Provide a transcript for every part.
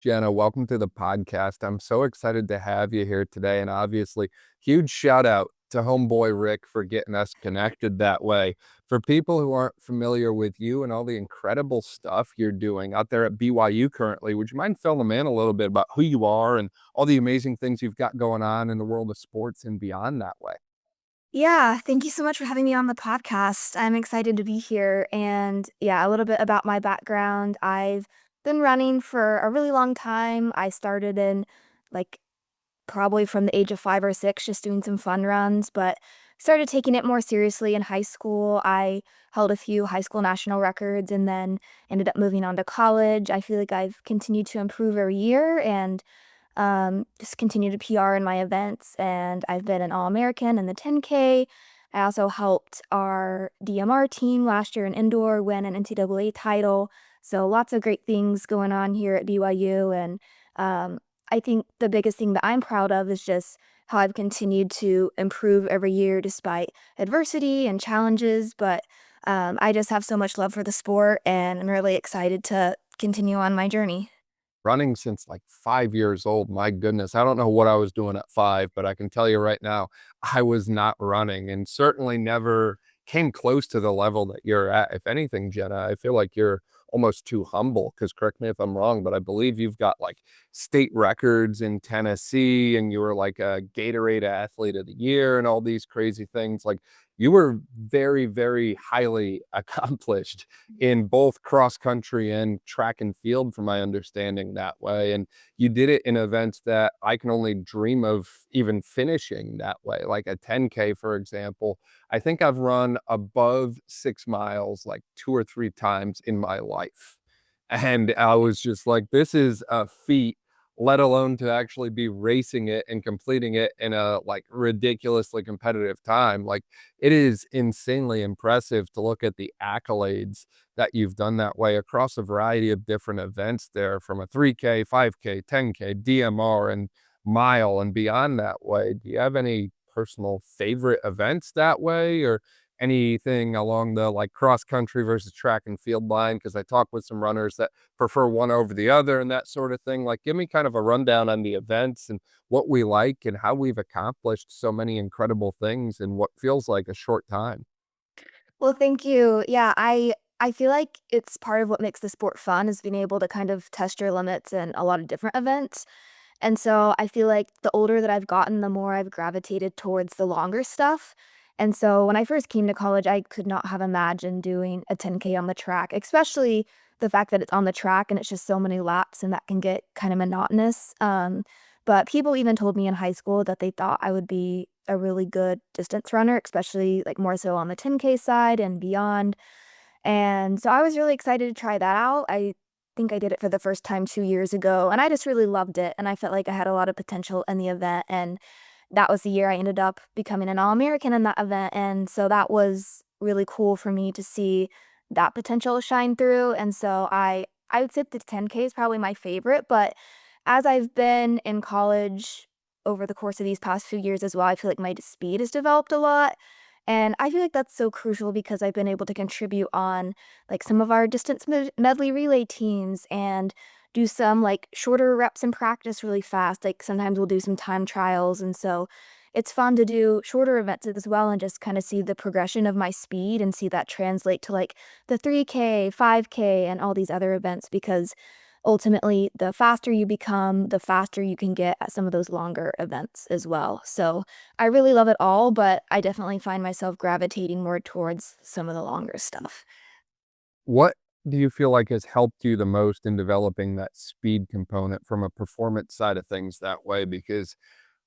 Jenna, welcome to the podcast. I'm so excited to have you here today. And obviously, huge shout out to homeboy Rick for getting us connected that way. For people who aren't familiar with you and all the incredible stuff you're doing out there at BYU currently, would you mind filling them in a little bit about who you are and all the amazing things you've got going on in the world of sports and beyond that way? Yeah, thank you so much for having me on the podcast. I'm excited to be here. And yeah, a little bit about my background. I've been running for a really long time. I started in like probably from the age of 5 or 6, just doing some fun runs, but started taking it more seriously in high school. I held a few high school national records and then ended up moving on to college. I feel like I've continued to improve every year and just continue to PR in my events, and I've been an All-American in the 10K. I also helped our DMR team last year in indoor win an NCAA title. So lots of great things going on here at BYU, and I think the biggest thing that I'm proud of is just how I've continued to improve every year despite adversity and challenges. But I just have so much love for the sport, and I'm really excited to continue on my journey. Running since like 5 years old. My goodness, I don't know what I was doing at 5, but I can tell you right now, I was not running and certainly never came close to the level that you're at. If anything, Jenna, I feel like you're almost too humble. Because correct me if I'm wrong, but I believe you've got, like, state records in Tennessee, and you were, like, a Gatorade Athlete of the Year and all these crazy things. Like, you were very, very highly accomplished in both cross country and track and field, from my understanding that way. And you did it in events that I can only dream of even finishing that way, like a 10K, for example. I think I've run above 6 miles like 2 or 3 times in my life. And I was just like, this is a feat, let alone to actually be racing it and completing it in a like ridiculously competitive time. Like, it is insanely impressive to look at the accolades that you've done that way across a variety of different events there, from a 3K, 5K, 10K, DMR, and mile and beyond that way. Do you have any personal favorite events that way, or anything along the like cross country versus track and field line? Because I talk with some runners that prefer one over the other and that sort of thing. Like, give me kind of a rundown on the events and what we like and how we've accomplished so many incredible things in what feels like a short time. Well, thank you. Yeah, I feel like it's part of what makes the sport fun is being able to kind of test your limits in a lot of different events. And so I feel like the older that I've gotten, the more I've gravitated towards the longer stuff. And so when I first came to college, I could not have imagined doing a 10K on the track, especially the fact that it's on the track and it's just so many laps and that can get kind of monotonous. But people even told me in high school that they thought I would be a really good distance runner, especially like more so on the 10K side and beyond. And so I was really excited to try that out. I think I did it for the first time 2 years ago, and I just really loved it, and I felt like I had a lot of potential in the event, and that was the year I ended up becoming an All-American in that event, and so that was really cool for me to see that potential shine through, and so I would say the 10K is probably my favorite, but as I've been in college over the course of these past few years as well, I feel like my speed has developed a lot, and I feel like that's so crucial because I've been able to contribute on, like, some of our distance medley relay teams and do some, like, shorter reps in practice really fast, like, sometimes we'll do some time trials, and so it's fun to do shorter events as well and just kinda see the progression of my speed and see that translate to, like, the 3K, 5K, and all these other events because ultimately, the faster you become, the faster you can get at some of those longer events as well. So I really love it all, but I definitely find myself gravitating more towards some of the longer stuff. What do you feel like has helped you the most in developing that speed component from a performance side of things that way? Because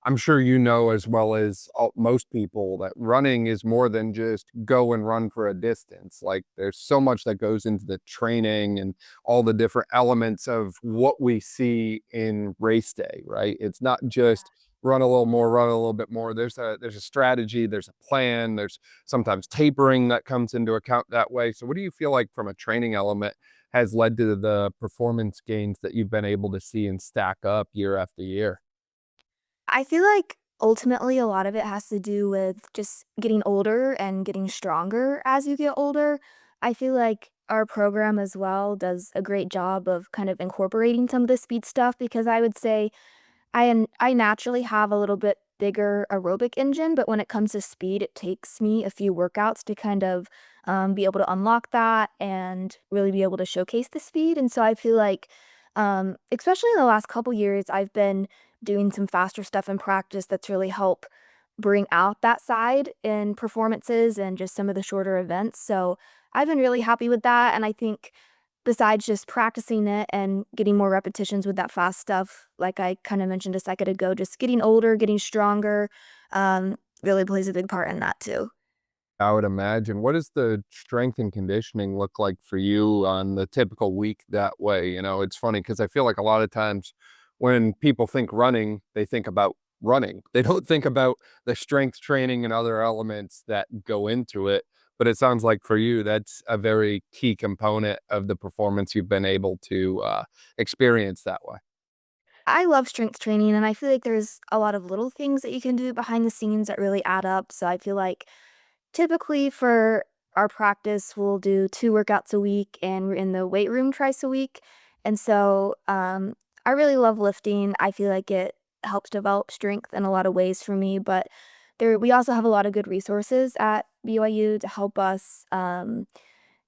I'm sure you know as well as most people that running is more than just go and run for a distance. Like, there's so much that goes into the training and all the different elements of what we see in race day, right? It's not just run a little more, run a little bit more. There's a strategy, there's a plan, there's sometimes tapering that comes into account that way. So what do you feel like from a training element has led to the performance gains that you've been able to see and stack up year after year? I feel like ultimately a lot of it has to do with just getting older and getting stronger as you get older. I feel like our program as well does a great job of kind of incorporating some of the speed stuff because I would say I naturally have a little bit bigger aerobic engine, but when it comes to speed, it takes me a few workouts to kind of, be able to unlock that and really be able to showcase the speed, and so I feel like, especially in the last couple years, I've been doing some faster stuff in practice that's really helped bring out that side in performances and just some of the shorter events, so I've been really happy with that, and I think besides just practicing it and getting more repetitions with that fast stuff, like I kinda mentioned a second ago, just getting older, getting stronger, really plays a big part in that too. I would imagine. What does the strength and conditioning look like for you on the typical week that way? You know, it's funny because I feel like a lot of times when people think running, they think about running. They don't think about the strength training and other elements that go into it. But it sounds like for you, that's a very key component of the performance you've been able to experience that way. I love strength training, and I feel like there's a lot of little things that you can do behind the scenes that really add up, so I feel like typically for our practice, we'll do 2 workouts a week, and we're in the weight room twice a week, and so, I really love lifting. I feel like it helps develop strength in a lot of ways for me, but we also have a lot of good resources at BYU to help us,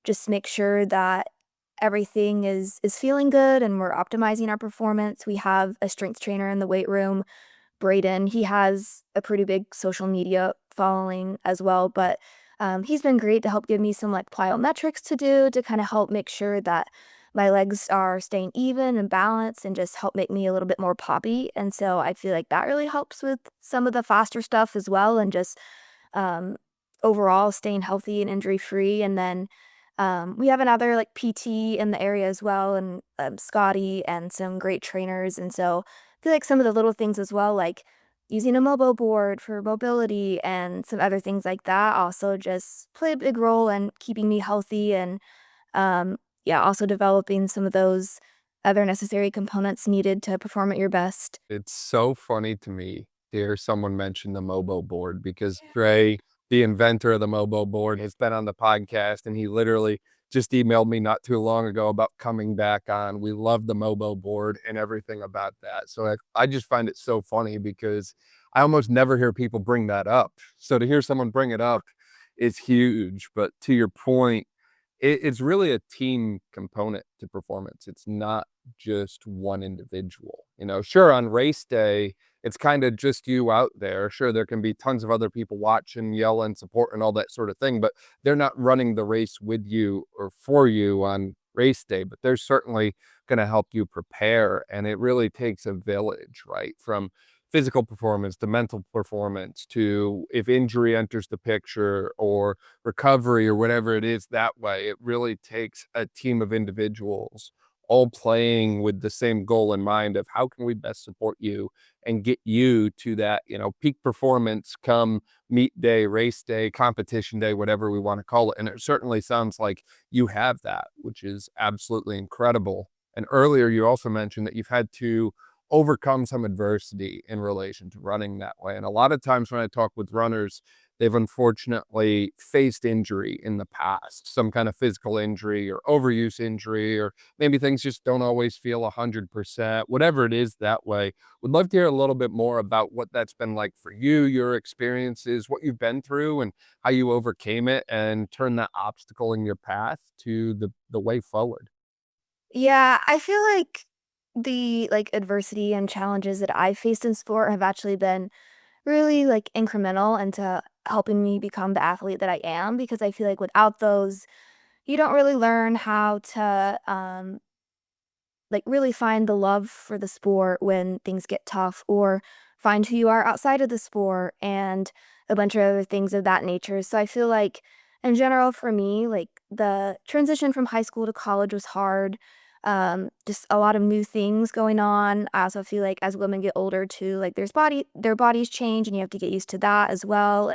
just make sure that everything is feeling good and we're optimizing our performance. We have a strength trainer in the weight room, Braden. He has a pretty big social media following as well, but he's been great to help give me some like plyometrics to do to kind of help make sure that my legs are staying even and balanced and just help make me a little bit more poppy. And so I feel like that really helps with some of the faster stuff as well and just um, overall staying healthy and injury free. And then we have another like PT in the area as well, and Scotty and some great trainers. And so I feel like some of the little things as well, like using a mobile board for mobility and some other things like that, also just play a big role in keeping me healthy and yeah, also developing some of those other necessary components needed to perform at your best. It's so funny to me to hear someone mention the Mobo board because Trey, the inventor of the Mobo board, has been on the podcast and he literally just emailed me not too long ago about coming back on. We love the Mobo board and everything about that. So I just find it so funny because I almost never hear people bring that up. So to hear someone bring it up is huge. But to your point, it's really a team component to performance. It's not just one individual. You know, sure, on race day, it's kind of just you out there. Sure, there can be tons of other people watching, yelling, support, and all that sort of thing, but they're not running the race with you or for you on race day, but they're certainly going to help you prepare. And it really takes a village, right? From physical performance to mental performance to if injury enters the picture or recovery or whatever it is that way. It really takes a team of individuals all playing with the same goal in mind of how can we best support you and get you to that, you know, peak performance come meet day, race day, competition day, whatever we want to call it. And it certainly sounds like you have that, which is absolutely incredible. And earlier you also mentioned that you've had to overcome some adversity in relation to running that way. And a lot of times when I talk with runners, they've unfortunately faced injury in the past, some kind of physical injury or overuse injury, or maybe things just don't always feel 100%, whatever it is that way. Would love to hear a little bit more about what that's been like for you, your experiences, what you've been through, and how you overcame it and turned that obstacle in your path to the way forward. Yeah, I feel like the like adversity and challenges that I faced in sport have actually been really like incremental into helping me become the athlete that I am because I feel like without those, you don't really learn how to like really find the love for the sport when things get tough or find who you are outside of the sport and a bunch of other things of that nature. So I feel like in general for me, like the transition from high school to college was hard. Just a lot of new things going on. I also feel like as women get older too, like their bodies change and you have to get used to that as well.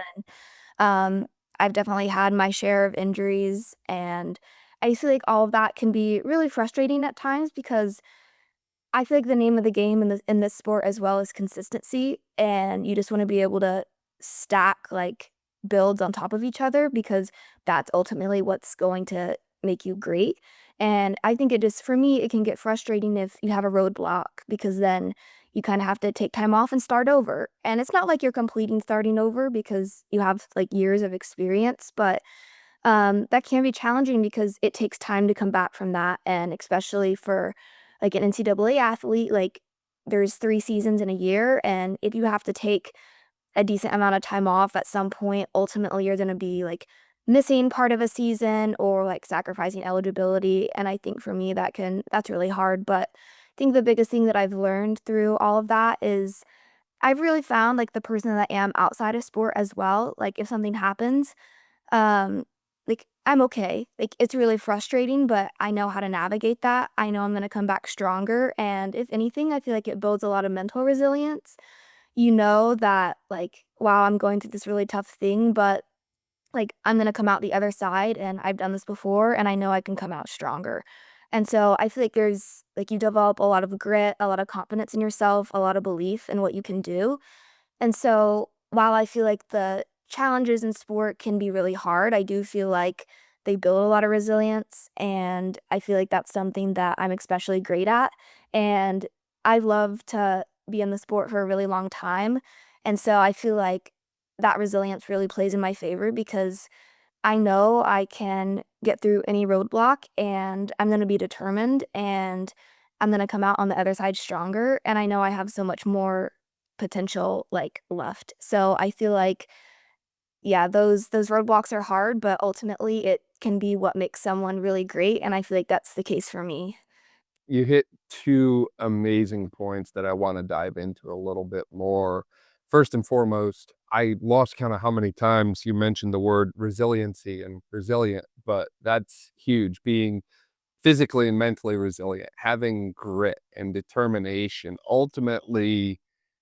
And I've definitely had my share of injuries and I feel like all of that can be really frustrating at times because I feel like the name of the game in this sport as well is consistency, and you just wanna be able to stack, like, builds on top of each other because that's ultimately what's going to make you great. And I think it just, for me, it can get frustrating if you have a roadblock because then you kind of have to take time off and start over. And it's not like you're completing starting over because you have like years of experience, but that can be challenging because it takes time to come back from that. And especially for like an NCAA athlete, like there's 3 seasons in a year. And if you have to take a decent amount of time off at some point, ultimately you're going to be like missing part of a season or like sacrificing eligibility. And I think for me that's really hard. But I think the biggest thing that I've learned through all of that is I've really found like the person that I am outside of sport as well. Like if something happens, um, like, I'm okay. Like, it's really frustrating, but I know how to navigate that. I know I'm gonna come back stronger, and if anything, I feel like it builds a lot of mental resilience. You know that, like, wow, I'm going through this really tough thing, but, like, I'm gonna come out the other side, and I've done this before, and I know I can come out stronger. And so I feel like there's like, you develop a lot of grit, a lot of confidence in yourself, a lot of belief in what you can do, and so, while I feel like the challenges in sport can be really hard, I do feel like they build a lot of resilience, and I feel like that's something that I'm especially great at, and I love to be in the sport for a really long time, and so I feel like that resilience really plays in my favor because I know I can get through any roadblock, and I'm gonna be determined, and I'm gonna come out on the other side stronger, and I know I have so much more potential, like, left. So I feel like, yeah, those roadblocks are hard, but ultimately it can be what makes someone really great, and I feel like that's the case for me. You hit 2 amazing points that I wanna dive into a little bit more. First and foremost, I lost count of how many times you mentioned the word resiliency and resilient, but that's huge, being physically and mentally resilient, having grit and determination. Ultimately,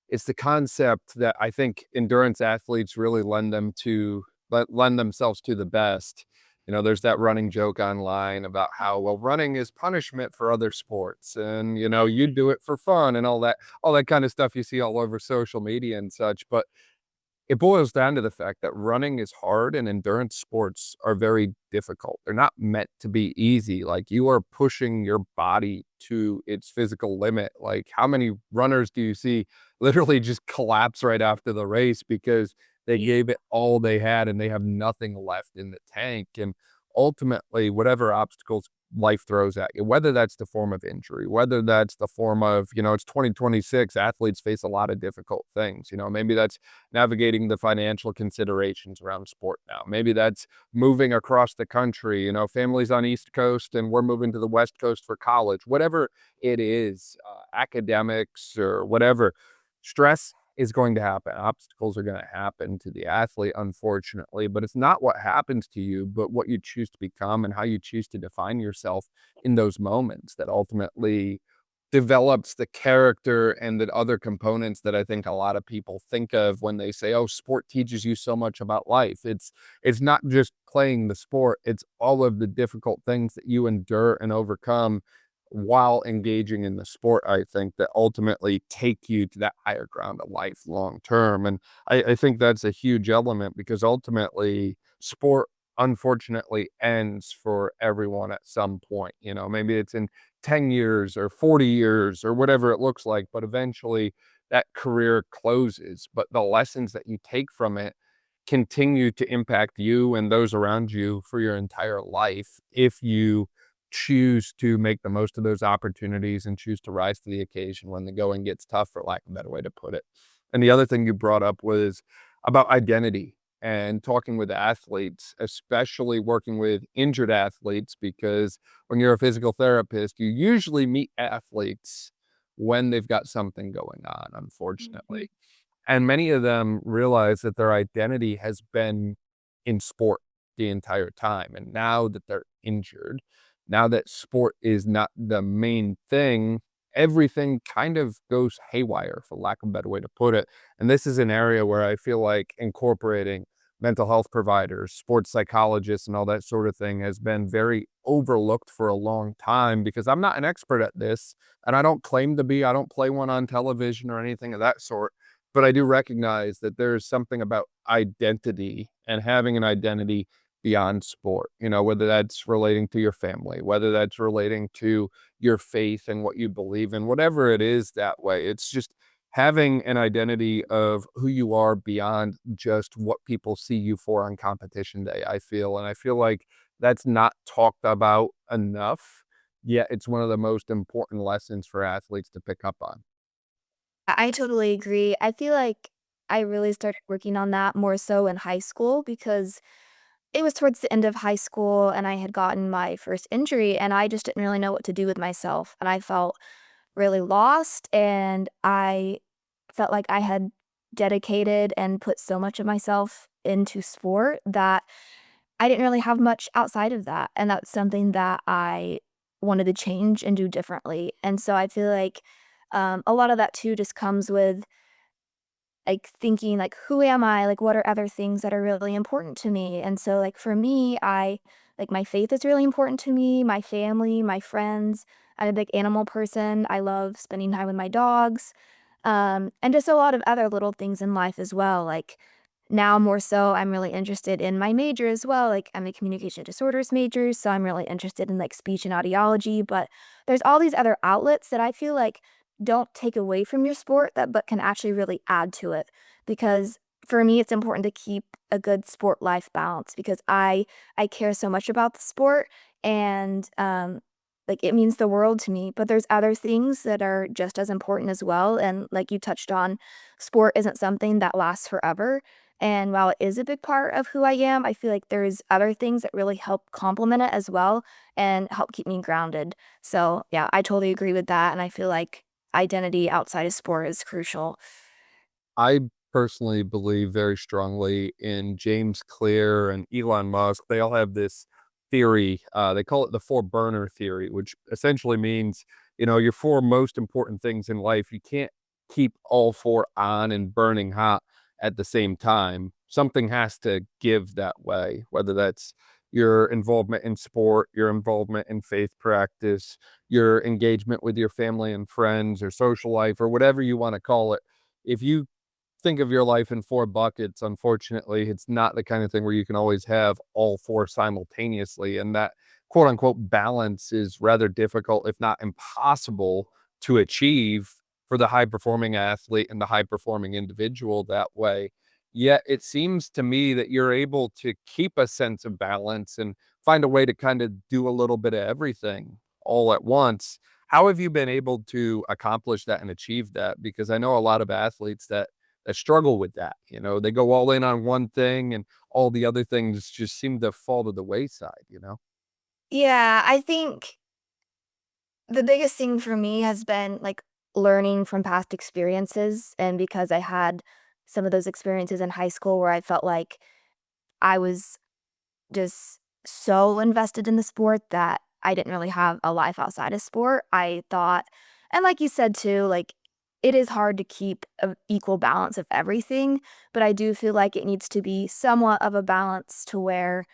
it's the concept that I think endurance athletes really lend themselves to the best. You know, there's that running joke online about how, well, running is punishment for other sports and, you know, you do it for fun and all that kind of stuff you see all over social media and such. But it boils down to the fact that running is hard and endurance sports are very difficult. They're not meant to be easy. Like, you are pushing your body to its physical limit. Like, how many runners do you see literally just collapse right after the race because they gave it all they had and they have nothing left in the tank? And ultimately, whatever obstacles life throws at you, whether that's the form of injury, whether that's the form of, you know, it's 2026, athletes face a lot of difficult things. You know, maybe that's navigating the financial considerations around sport now. Maybe that's moving across the country, you know, families on East Coast and we're moving to the West Coast for college, whatever it is, academics or whatever. Stress is going to happen. Obstacles are going to happen to the athlete, unfortunately, but it's not what happens to you, but what you choose to become and how you choose to define yourself in those moments that ultimately develops the character and the other components that I think a lot of people think of when they say, "Oh, sport teaches you so much about life." It's not just playing the sport, it's all of the difficult things that you endure and overcome while engaging in the sport, I think, that ultimately take you to that higher ground of life long term. And I think that's a huge element because ultimately sport unfortunately ends for everyone at some point. You know, maybe it's in 10 years or 40 years or whatever it looks like, but eventually that career closes. But the lessons that you take from it continue to impact you and those around you for your entire life if you choose to make the most of those opportunities and choose to rise to the occasion when the going gets tough, for lack of a better way to put it. And the other thing you brought up was about identity and talking with athletes, especially working with injured athletes, because when you're a physical therapist, you usually meet athletes when they've got something going on, Mhm. unfortunately. And many of them realize that their identity has been in sport the entire time. And now that they're injured, now that sport is not the main thing, everything kind of goes haywire, for lack of a better way to put it. And this is an area where I feel like incorporating mental health providers, sports psychologists, and all that sort of thing has been very overlooked for a long time because I'm not an expert at this and I don't claim to be. I don't play one on television or anything of that sort, but I do recognize that there's something about identity and having an identity beyond sport, whether that's relating to your family, whether that's relating to your faith and what you believe in, whatever it is that way. It's just having an identity of who you are beyond just what people see you for on competition day, I feel. And I feel like that's not talked about enough, yet it's one of the most important lessons for athletes to pick up on. I totally agree. I feel like I really started working on that more so in high school because it was towards the end of high school and I had gotten my first injury and I just didn't really know what to do with myself. And I felt really lost and I felt like I had dedicated and put so much of myself into sport that I didn't really have much outside of that. And that's something that I wanted to change and do differently. And so I feel like a lot of that too just comes with like, thinking, like, "Who am I? Like, what are other things that are really important to me?" And so, like, for me, my faith is really important to me, my family, my friends. I'm a big animal person. I love spending time with my dogs, and just a lot of other little things in life as well, like, now more so, I'm really interested in my major as well, like, I'm a communication disorders major, so I'm really interested in, like, speech and audiology, but there's all these other outlets that I feel like don't take away from your sport that but can actually really add to it, because for me, it's important to keep a good sport-life balance because I care so much about the sport and, like, it means the world to me, but there's other things that are just as important as well, and like you touched on, sport isn't something that lasts forever, and while it is a big part of who I am, I feel like there's other things that really help complement it as well and help keep me grounded. So, yeah, I totally agree with that, and I feel like identity outside of sport is crucial. I personally believe very strongly in James Clear and Elon Musk. They all have this theory. They call it the four burner theory, which essentially means, your four most important things in life. You can't keep all four on and burning hot at the same time. Something has to give that way, whether that's your involvement in sport, your involvement in faith practice, your engagement with your family and friends, or social life, or whatever you want to call it. If you think of your life in 4 buckets, unfortunately, it's not the kind of thing where you can always have all 4 simultaneously, and that quote unquote balance is rather difficult, if not impossible, to achieve for the high performing athlete and the high performing individual that way. Yet it seems to me that you're able to keep a sense of balance and find a way to kind of do a little bit of everything all at once. How have you been able to accomplish that and achieve that? Because I know a lot of athletes that struggle with that. They go all in on one thing and all the other things just seem to fall to the wayside. Yeah, I think the biggest thing for me has been, like, learning from past experiences, and because I had some of those experiences in high school where I felt like I was just so invested in the sport that I didn't really have a life outside of sport. I thought and like you said too, like, it is hard to keep a equal balance of everything, but I do feel like it needs to be somewhat of a balance to where,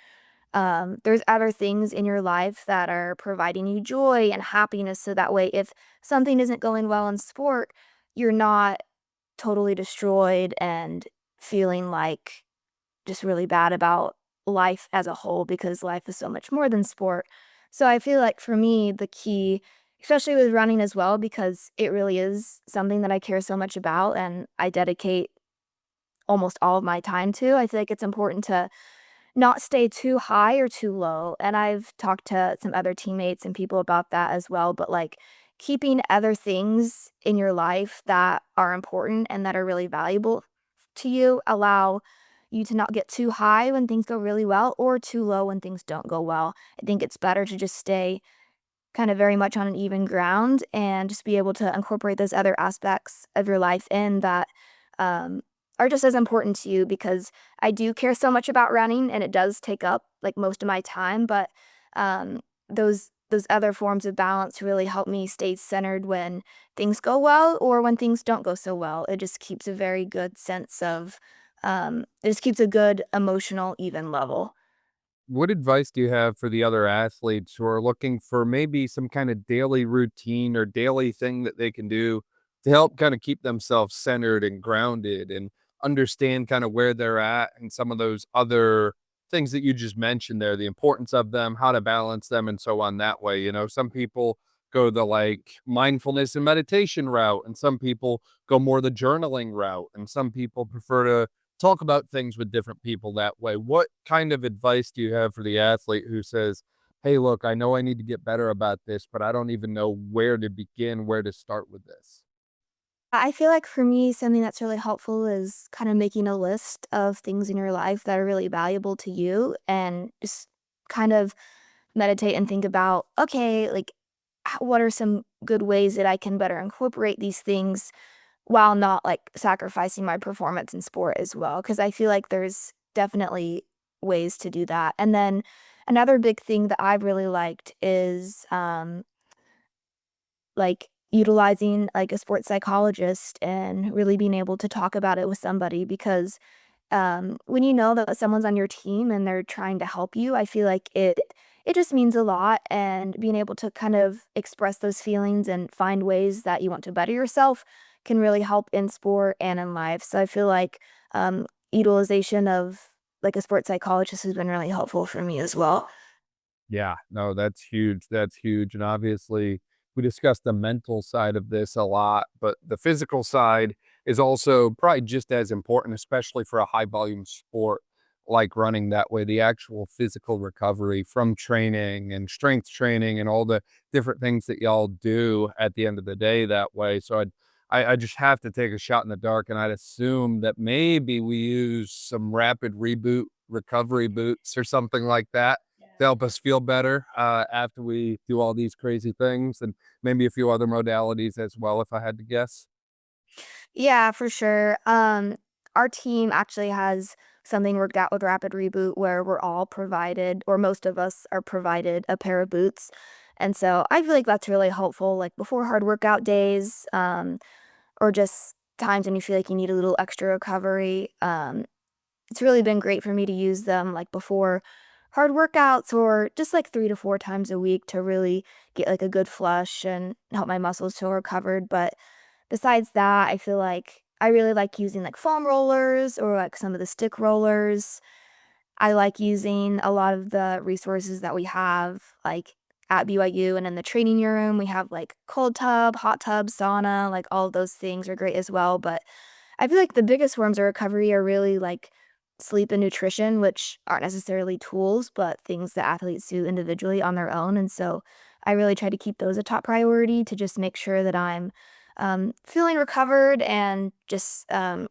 there's other things in your life that are providing you joy and happiness, so that way if something isn't going well in sport, you're not totally destroyed and feeling like just really bad about life as a whole because life is so much more than sport. So I feel like for me, the key, especially with running as well, because it really is something that I care so much about and I dedicate almost all of my time to, I feel like it's important to not stay too high or too low. And I've talked to some other teammates and people about that as well. But like keeping other things in your life that are important and that are really valuable to you allow you to not get too high when things go really well or too low when things don't go well. I think it's better to just stay kind of very much on an even ground and just be able to incorporate those other aspects of your life in that um, are just as important to you because I do care so much about running and it does take up like most of my time, but um, those other forms of balance really help me stay centered when things go well or when things don't go so well. It just keeps a very good sense of it just keeps a good emotional even level. What advice do you have for the other athletes who are looking for maybe some kind of daily routine or daily thing that they can do to help kind of keep themselves centered and grounded and understand kind of where they're at and some of those other things that you just mentioned there, the importance of them, how to balance them, and so on that way. Some people go the like mindfulness and meditation route, and some people go more the journaling route, and some people prefer to talk about things with different people that way. What kind of advice do you have for the athlete who says, "Hey, look, I know I need to get better about this, but I don't even know where to begin, where to start with this?" I feel like for me, something that's really helpful is kind of making a list of things in your life that are really valuable to you and just kind of meditate and think about, okay, like, what are some good ways that I can better incorporate these things while not like sacrificing my performance in sport as well? Because I feel like there's definitely ways to do that. And then another big thing that I've really liked is like, utilizing, like, a sports psychologist and really being able to talk about it with somebody because, when you know that someone's on your team and they're trying to help you, I feel like it just means a lot, and being able to kind of express those feelings and find ways that you want to better yourself can really help in sport and in life. So I feel like, utilization of, like, a sports psychologist has been really helpful for me as well. Yeah, no, that's huge. That's huge. And obviously, we discussed the mental side of this a lot, but the physical side is also probably just as important, especially for a high volume sport like running that way. The actual physical recovery from training and strength training and all the different things that y'all do at the end of the day that way. So I just have to take a shot in the dark, and I'd assume that maybe we use some rapid reboot recovery boots or something like that to help us feel better after we do all these crazy things, and maybe a few other modalities as well, if I had to guess. Yeah, for sure. Our team actually has something worked out with Rapid Reboot where we're all provided, or most of us are provided, a pair of boots. And so I feel like that's really helpful, like before hard workout days, or just times when you feel like you need a little extra recovery. It's really been great for me to use them like before hard workouts or just like 3 to 4 times a week to really get like a good flush and help my muscles feel recovered. But besides that, I feel like I really like using, like, foam rollers or, like, some of the stick rollers. I like using a lot of the resources that we have, like, at BYU and in the training room. We have, like, cold tub, hot tub, sauna, like, all of those things are great as well, but I feel like the biggest forms of recovery are really, like, sleep and nutrition, which aren't necessarily tools, but things that athletes do individually on their own, and so I really try to keep those a top priority to just make sure that I'm, feeling recovered and just,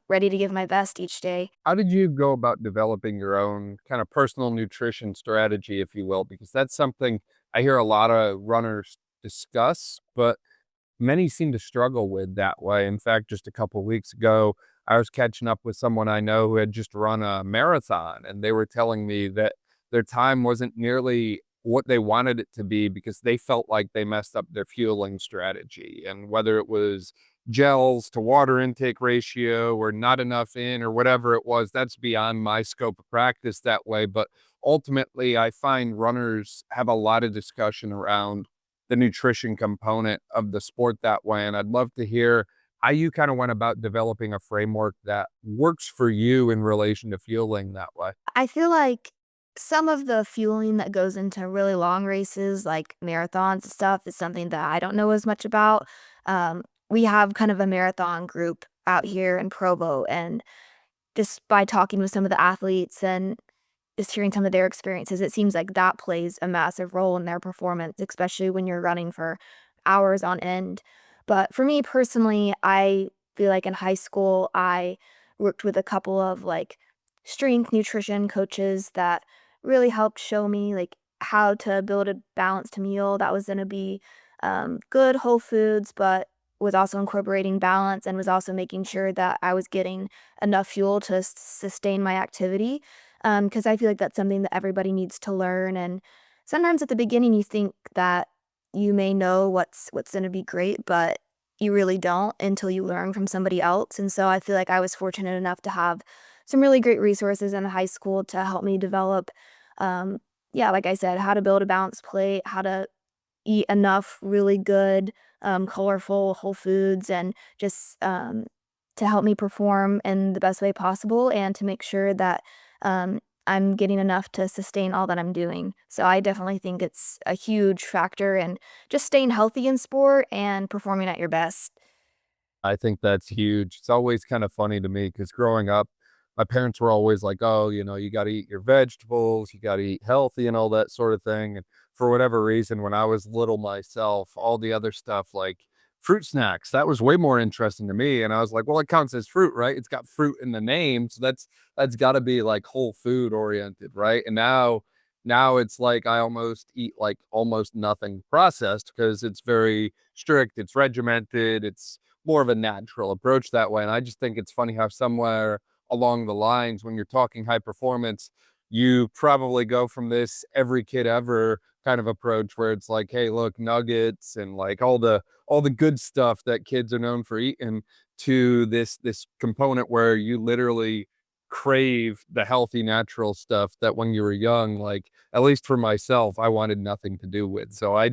ready to give my best each day. How did you go about developing your own kind of personal nutrition strategy, if you will? Because that's something I hear a lot of runners discuss, but many seem to struggle with that way. In fact, just a couple weeks ago, I was catching up with someone I know who had just run a marathon, and they were telling me that their time wasn't nearly what they wanted it to be because they felt like they messed up their fueling strategy. And whether it was gels to water intake ratio or not enough in or whatever it was, that's beyond my scope of practice that way. But ultimately, I find runners have a lot of discussion around the nutrition component of the sport that way. And I'd love to hear how you kind of went about developing a framework that works for you in relation to fueling that way. I feel like some of the fueling that goes into really long races, like marathons and stuff, is something that I don't know as much about. We have kind of a marathon group out here in Provo, and just by talking with some of the athletes and just hearing some of their experiences, it seems like that plays a massive role in their performance, especially when you're running for hours on end. But for me personally, I feel like in high school, I worked with a couple of like strength nutrition coaches that really helped show me like how to build a balanced meal that was going to be good whole foods, but was also incorporating balance and was also making sure that I was getting enough fuel to sustain my activity. Because I feel like that's something that everybody needs to learn. And sometimes at the beginning, you think that you may know what's going to be great, but you really don't until you learn from somebody else. And so I feel like I was fortunate enough to have some really great resources in high school to help me develop, um, yeah, like I said, how to build a balanced plate, how to eat enough really good, colorful whole foods, and just to help me perform in the best way possible, and to make sure that I'm getting enough to sustain all that I'm doing. So I definitely think it's a huge factor in just staying healthy in sport and performing at your best. I think that's huge. It's always kind of funny to me because growing up, my parents were always like, "Oh, you got to eat your vegetables, you got to eat healthy and all that sort of thing." And for whatever reason, when I was little myself, all the other stuff like fruit snacks, that was way more interesting to me. And I was like, "Well, it counts as fruit, right? It's got fruit in the name, so that's got to be like whole food oriented, right?" And now it's like I almost eat like almost nothing processed because it's very strict, it's regimented, it's more of a natural approach that way. And I just think it's funny how somewhere along the lines, when you're talking high performance, you probably go from this every kid ever kind of approach where it's like, hey, look, nuggets and like all the good stuff that kids are known for eating to this component where you literally crave the healthy natural stuff that when you were young, like at least for myself, I wanted nothing to do with. So I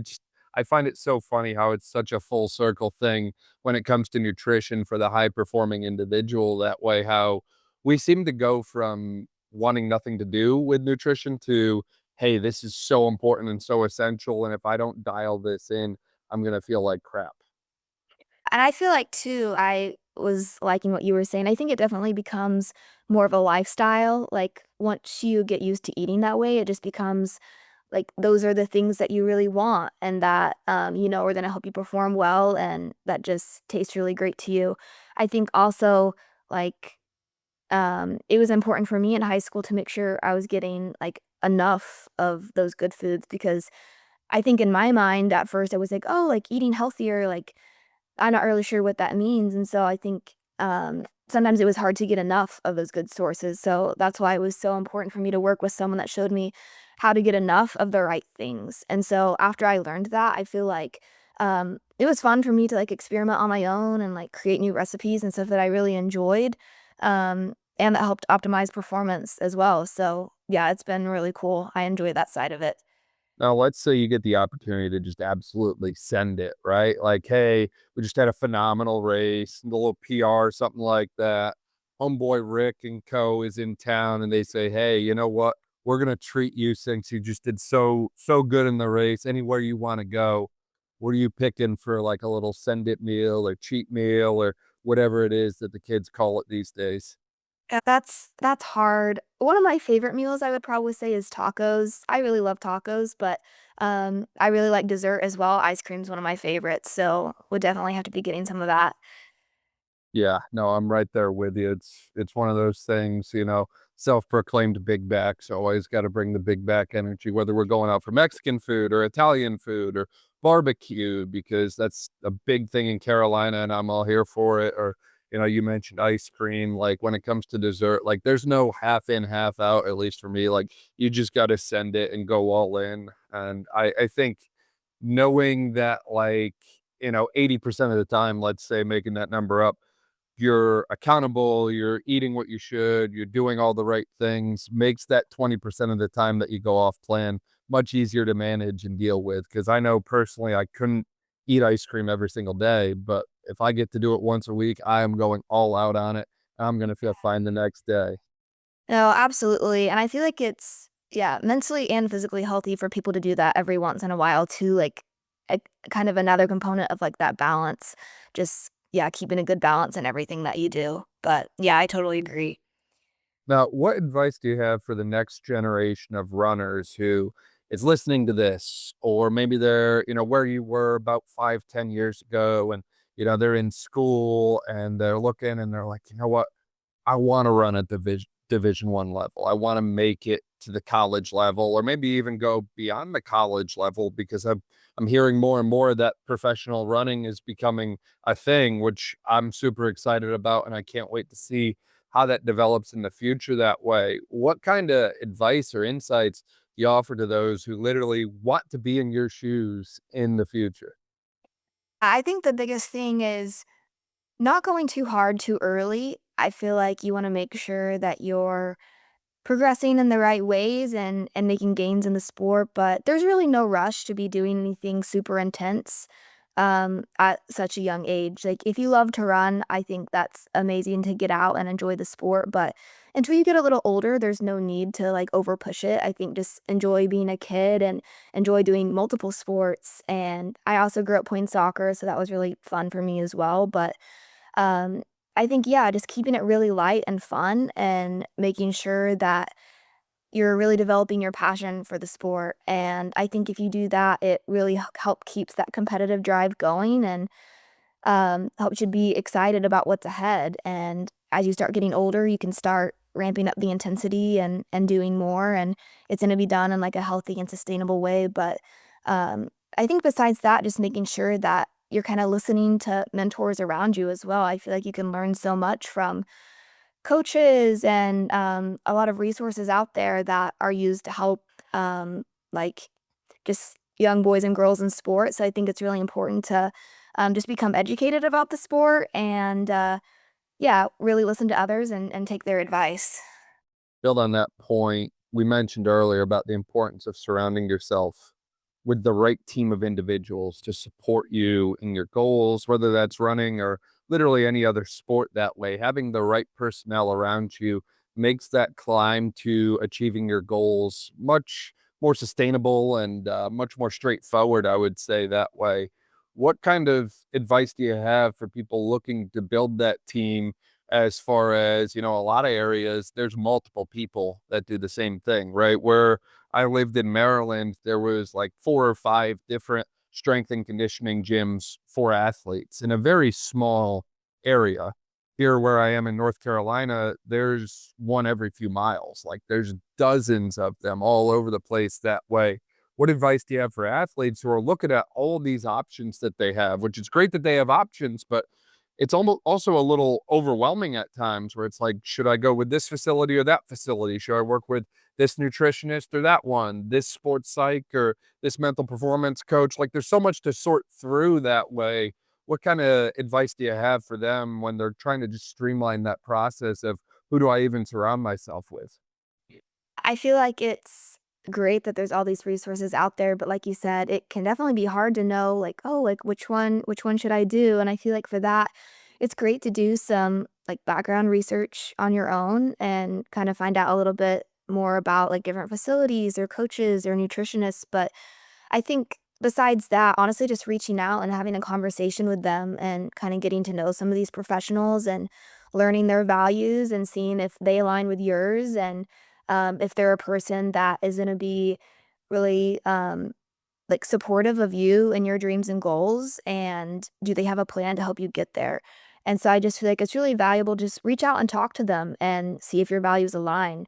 find it so funny how it's such a full circle thing when it comes to nutrition for the high performing individual that way, how we seem to go from wanting nothing to do with nutrition to, hey, this is so important and so essential. And if I don't dial this in, I'm going to feel like crap. And I feel like too, I was liking what you were saying. I think it definitely becomes more of a lifestyle. Like once you get used to eating that way, it just becomes like those are the things that you really want and that are going to help you perform well and that just tastes really great to you. I think also like it was important for me in high school to make sure I was getting like enough of those good foods because I think in my mind at first I was like, oh, like eating healthier, like I'm not really sure what that means, and so I think, sometimes it was hard to get enough of those good sources, so that's why it was so important for me to work with someone that showed me how to get enough of the right things, and so after I learned that, I feel like, it was fun for me to, like, experiment on my own and, like, create new recipes and stuff that I really enjoyed, and that helped optimize performance as well, so, yeah, it's been really cool. I enjoy that side of it. Now, let's say you get the opportunity to just absolutely send it, right? Like, hey, we just had a phenomenal race, a little PR, something like that. Homeboy Rick and Co is in town, and they say, hey, you know what? We're gonna treat you since you just did so good in the race. Anywhere you want to go, what are you picking for like a little send it meal or cheat meal or whatever it is that the kids call it these days? Yeah, that's hard. One of my favorite meals I would probably say is tacos. I really love tacos, but, I really like dessert as well. Ice cream's one of my favorites, so would definitely have to be getting some of that. Yeah, no, I'm right there with you. It's one of those things, self-proclaimed big back, so always gotta bring the big back energy, whether we're going out for Mexican food or Italian food or barbecue, because that's a big thing in Carolina, and I'm all here for it, or, you mentioned ice cream, like, when it comes to dessert, like, there's no half in, half out, at least for me, like, you just gotta send it and go all in, and I think knowing that, like, 80% of the time, let's say, making that number up, you're accountable, you're eating what you should, you're doing all the right things, makes that 20% of the time that you go off plan much easier to manage and deal with. Because I know personally I couldn't eat ice cream every single day, but if I get to do it once a week, I am going all out on it. I'm gonna feel fine the next day. No, absolutely, and I feel like it's yeah, mentally and physically healthy for people to do that every once in a while too, like, a kind of another component of, like, that balance. Just, yeah, keeping a good balance in everything that you do. But, yeah, I totally agree. Now, what advice do you have for the next generation of runners who is listening to this, or maybe they're, where you were about 5, 10 years ago, and they're in school and they're looking and they're like, you know what? I wanna run at Division 1 level. I wanna make it to the college level or maybe even go beyond the college level because I'm hearing more and more that professional running is becoming a thing, which I'm super excited about, and I can't wait to see how that develops in the future that way. What kinda advice or insights do you offer to those who literally want to be in your shoes in the future? I think the biggest thing is not going too hard too early. I feel like you wanna make sure that you're progressing in the right ways and making gains in the sport, but there's really no rush to be doing anything super intense, at such a young age. Like, if you love to run, I think that's amazing to get out and enjoy the sport, but until you get a little older, there's no need to, like, over push it. I think just enjoy being a kid and enjoy doing multiple sports, and I also grew up playing soccer, so that was really fun for me as well, but, um, I think, yeah, just keeping it really light and fun and making sure that you're really developing your passion for the sport, and I think if you do that, it really help keeps that competitive drive going and helps you be excited about what's ahead. And as you start getting older, you can start ramping up the intensity and doing more, and it's going to be done in like a healthy and sustainable way. But I think besides that, just making sure that you're kind of listening to mentors around you as well. I feel like you can learn so much from coaches and a lot of resources out there that are used to help like just young boys and girls in sports. So I think it's really important to just become educated about the sport and yeah, really listen to others and take their advice. Build on that point we mentioned earlier about the importance of surrounding yourself with the right team of individuals to support you in your goals, whether that's running or literally any other sport that way. Having the right personnel around you makes that climb to achieving your goals much more sustainable and much more straightforward, I would say that way. What kind of advice do you have for people looking to build that team as far as, a lot of areas, there's multiple people that do the same thing, right? Where I lived in Maryland, there was like 4 or 5 different strength and conditioning gyms for athletes in a very small area. Here where I am in North Carolina, there's one every few miles. Like there's dozens of them all over the place that way. What advice do you have for athletes who are looking at all these options that they have, which is great that they have options, but it's almost also a little overwhelming at times where it's like, should I go with this facility or that facility? Should I work with this nutritionist or that one, this sports psych or this mental performance coach? Like there's so much to sort through that way. What kind of advice do you have for them when they're trying to just streamline that process of who do I even surround myself with? I feel like it's great that there's all these resources out there, but like you said, it can definitely be hard to know like, oh, like which one should I do? And I feel like for that, it's great to do some like background research on your own and kind of find out a little bit more about like different facilities or coaches or nutritionists. But I think besides that, honestly, just reaching out and having a conversation with them and kind of getting to know some of these professionals and learning their values and seeing if they align with yours and if they're a person that is going to be really like supportive of you and your dreams and goals and do they have a plan to help you get there. And so I just feel like it's really valuable just reach out and talk to them and see if your values align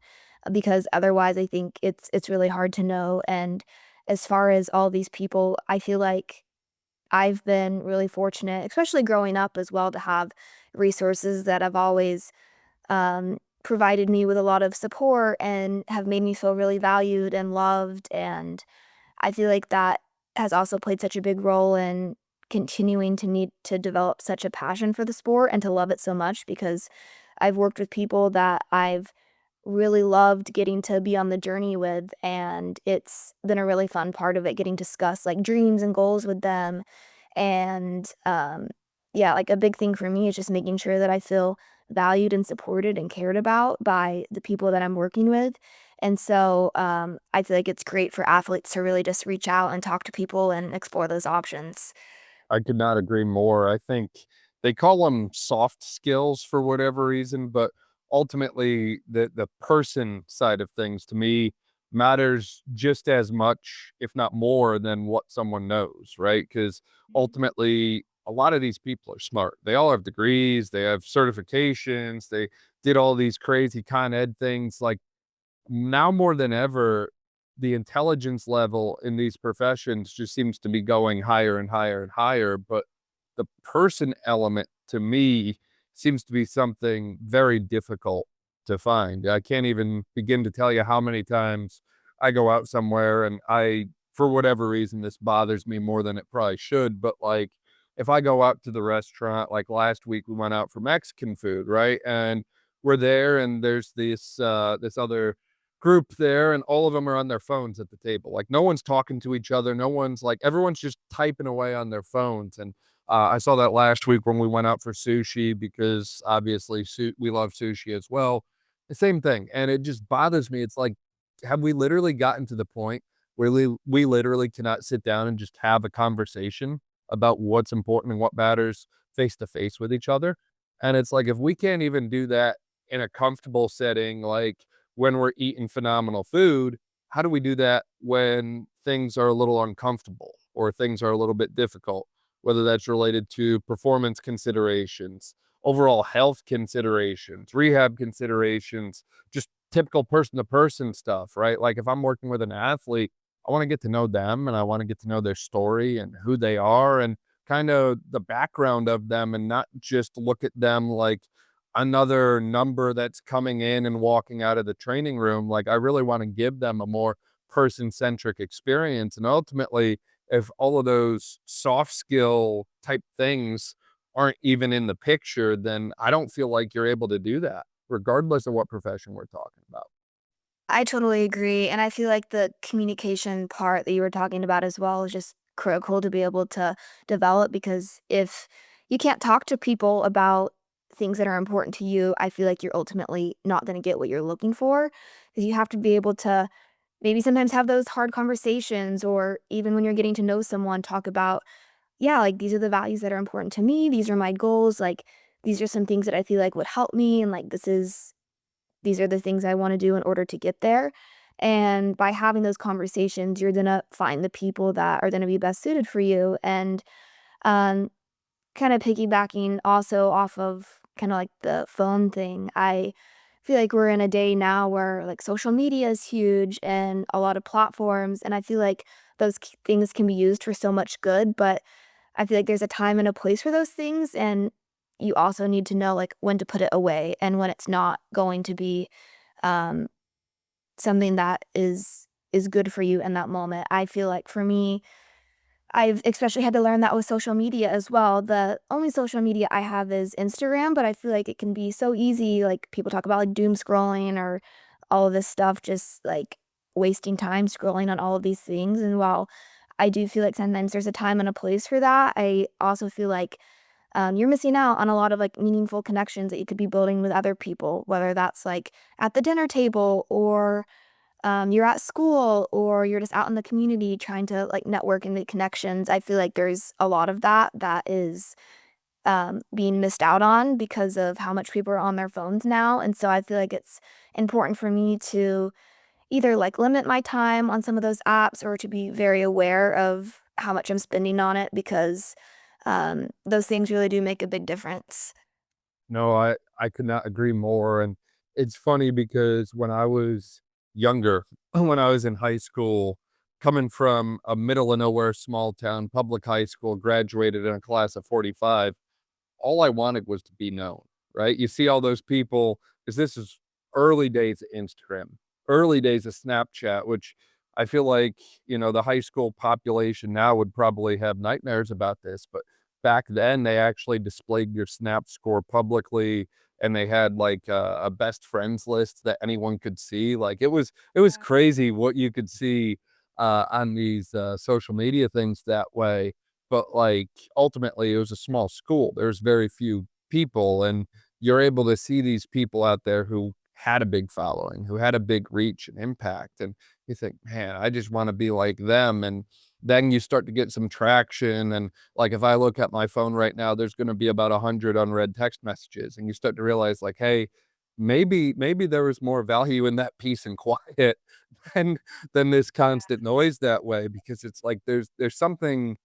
because otherwise I think it's really hard to know. And as far as all these people, I feel like I've been really fortunate, especially growing up as well, to have resources that have always provided me with a lot of support and have made me feel really valued and loved. And I feel like that has also played such a big role in continuing to need to develop such a passion for the sport and to love it so much because I've worked with people that I've really loved getting to be on the journey with, and it's been a really fun part of it getting to discuss, like, dreams and goals with them, and, yeah, like, a big thing for me is just making sure that I feel valued and supported and cared about by the people that I'm working with, and so, I feel like it's great for athletes to really just reach out and talk to people and explore those options. I could not agree more. I think they call them soft skills for whatever reason, but ultimately the person side of things to me matters just as much, if not more, than what someone knows, right? Because ultimately, a lot of these people are smart. They all have degrees, they have certifications, they did all these crazy con ed things. Like now more than ever, the intelligence level in these professions just seems to be going higher and higher and higher. But the person element to me seems to be something very difficult to find. I can't even begin to tell you how many times I go out somewhere and for whatever reason, this bothers me more than it probably should. But like, if I go out to the restaurant, like last week, we went out for Mexican food, right? And we're there, and there's this other group there, and all of them are on their phones at the table. Like, no one's talking to each other. No one's like everyone's just typing away on their phones, and, I saw that last week when we went out for sushi because obviously we love sushi as well. Same thing, and it just bothers me. It's like, have we literally gotten to the point where we literally cannot sit down and just have a conversation about what's important and what matters face to face with each other? And it's like, if we can't even do that in a comfortable setting, like when we're eating phenomenal food, how do we do that when things are a little uncomfortable or things are a little bit difficult? Whether that's related to performance considerations, overall health considerations, rehab considerations, just typical person to person stuff, right? Like if I'm working with an athlete, I want to get to know them and I want to get to know their story and who they are and kind of the background of them and not just look at them like another number that's coming in and walking out of the training room. Like I really want to give them a more person centric experience. And ultimately, if all of those soft skill type things aren't even in the picture, then I don't feel like you're able to do that, regardless of what profession we're talking about. I totally agree, and I feel like the communication part that you were talking about as well is just critical to be able to develop because if you can't talk to people about things that are important to you, I feel like you're ultimately not gonna get what you're looking for. Because you have to be able to maybe sometimes have those hard conversations or even when you're getting to know someone, talk about, "Yeah, like, these are the values that are important to me, these are my goals, like, these are some things that I feel like would help me, and, like, these are the things I wanna do in order to get there." And by having those conversations, you're gonna find the people that are gonna be best suited for you, and, um, kinda piggybacking also off of kinda like the phone thing, I feel like we're in a day now where, like, social media is huge and a lot of platforms, and I feel like those things can be used for so much good, but I feel like there's a time and a place for those things, and you also need to know, like, when to put it away and when it's not going to be, um, something that is good for you in that moment. I feel like for me, I've especially had to learn that with social media as well. The only social media I have is Instagram, but I feel like it can be so easy, like, people talk about, like, doom scrolling or all of this stuff, just, like, wasting time scrolling on all of these things, and while I do feel like sometimes there's a time and a place for that, I also feel like, you're missing out on a lot of, like, meaningful connections that you could be building with other people, whether that's, like, at the dinner table or you're at school or you're just out in the community trying to like network and make connections. I feel like there's a lot of that that is being missed out on because of how much people are on their phones now. And so I feel like it's important for me to either like limit my time on some of those apps or to be very aware of how much I'm spending on it because those things really do make a big difference. No, I could not agree more, and it's funny because when I was younger, when I was in high school, coming from a middle of nowhere small town public high school, graduated in a class of 45, all I wanted was to be known, right? You see all those people, because this is early days of Instagram, early days of Snapchat, which I feel like, the high school population now would probably have nightmares about this, but back then they actually displayed your Snap score publicly and they had like a best friends list that anyone could see. Like it was crazy what you could see on these social media things that way, but, like, ultimately, it was a small school. There's very few people, and you're able to see these people out there who had a big following, who had a big reach and impact, and you think, "Man, I just wanna be like them," and then you start to get some traction, and, like, if I look at my phone right now, there's gonna be about 100 unread text messages, and you start to realize, like, "Hey, maybe there was more value in that peace and quiet than this constant noise that way," because it's like there's something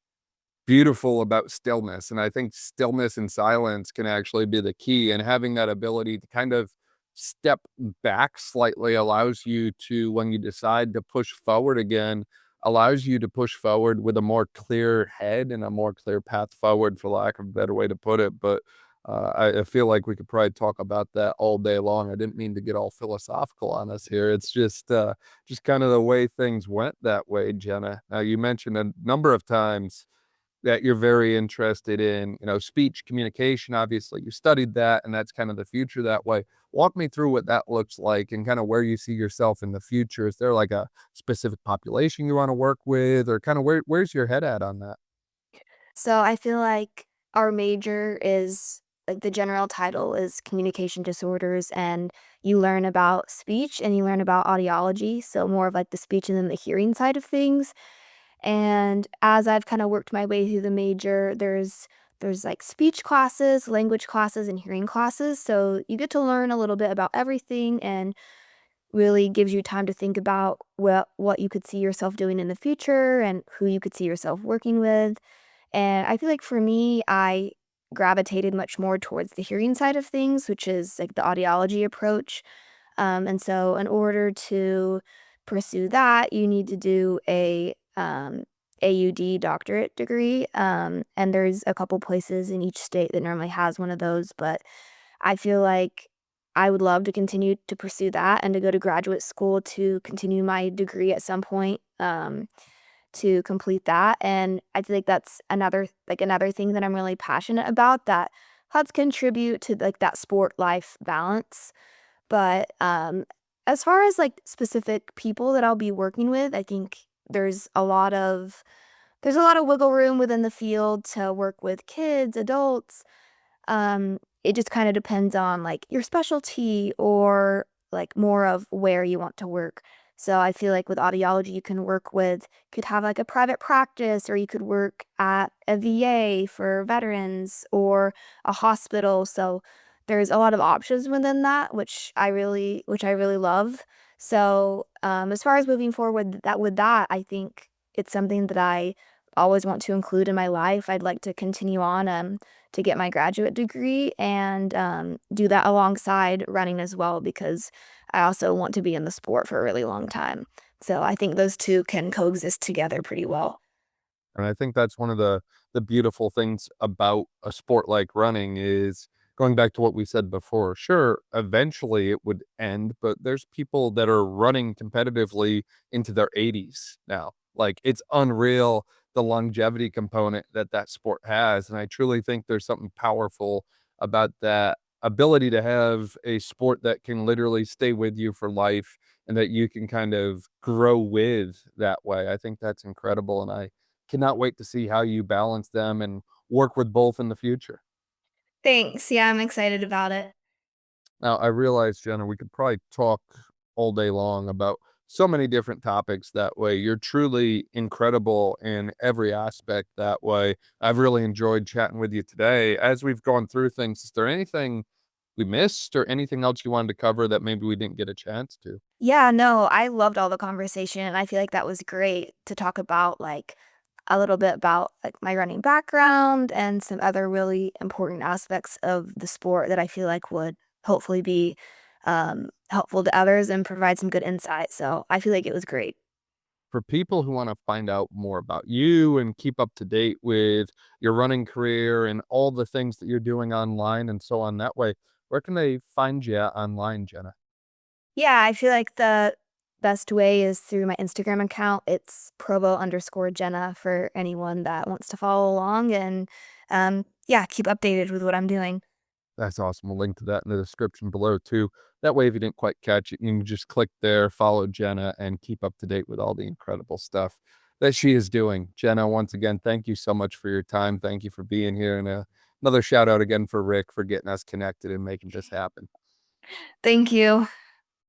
beautiful about stillness, and I think stillness and silence can actually be the key, and having that ability to kind of step back slightly allows you to, when you decide to push forward again, allows you to push forward with a more clear head and a more clear path forward, for lack of a better way to put it, but, I feel like we could probably talk about that all day long. I didn't mean to get all philosophical on us here. It's just kinda the way things went that way, Jenna. Now, you mentioned a number of times that you're very interested in, speech communication. Obviously, you studied that, and that's kind of the future that way. Walk me through what that looks like and kind of where you see yourself in the future. Is there like a specific population you want to work with, or kind of where's your head at on that? So I feel like our major is like the general title is communication disorders, and you learn about speech and you learn about audiology, so more of like the speech and then the hearing side of things. And as I've kind of worked my way through the major, there's like speech classes, language classes, and hearing classes. So you get to learn a little bit about everything and really gives you time to think about what you could see yourself doing in the future and who you could see yourself working with. And I feel like for me, I gravitated much more towards the hearing side of things, which is like the audiology approach. And so in order to pursue that, you need to do a AUD doctorate degree. And there's a couple places in each state that normally has one of those, but I feel like I would love to continue to pursue that and to go to graduate school to continue my degree at some point, to complete that. And I feel like that's another thing that I'm really passionate about that helps contribute to like that sport life balance. But, as far as, like, specific people that I'll be working with, I think there's a lot of there's a lot of wiggle room within the field to work with kids, adults. It just kinda depends on, like, your specialty or, like, more of where you want to work. So I feel like with audiology, you can work with could have, like, a private practice, or you could work at a VA for veterans or a hospital, so there's a lot of options within that, which I really love. So, as far as moving forward with that, I think it's something that I always want to include in my life. I'd like to continue on, to get my graduate degree and, do that alongside running as well because I also want to be in the sport for a really long time. So I think those 2 can coexist together pretty well. And I think that's one of the beautiful things about a sport like running is going back to what we said before. Sure, eventually it would end, but there's people that are running competitively into their 80s now. Like, it's unreal the longevity component that that sport has, and I truly think there's something powerful about that ability to have a sport that can literally stay with you for life and that you can kind of grow with that way. I think that's incredible, and I cannot wait to see how you balance them and work with both in the future. Thanks. Yeah, I'm excited about it. Now, I realize, Jenna, we could probably talk all day long about so many different topics that way. You're truly incredible in every aspect that way. I've really enjoyed chatting with you today. As we've gone through things, is there anything we missed or anything else you wanted to cover that maybe we didn't get a chance to? Yeah, no, I loved all the conversation. I feel like that was great to talk about, like, a little bit about, like, my running background and some other really important aspects of the sport that I feel like would hopefully be, helpful to others and provide some good insight. So I feel like it was great. For people who wanna find out more about you and keep up to date with your running career and all the things that you're doing online and so on that way, where can they find you online, Jenna? Yeah, I feel like the best way is through my Instagram account. It's provo_Jenna for anyone that wants to follow along and, yeah, keep updated with what I'm doing. That's awesome. We'll link to that in the description below too. That way, if you didn't quite catch it, you can just click there, follow Jenna, and keep up to date with all the incredible stuff that she is doing. Jenna, once again, thank you so much for your time. Thank you for being here. And another shout out again for Rick for getting us connected and making this happen. Thank you.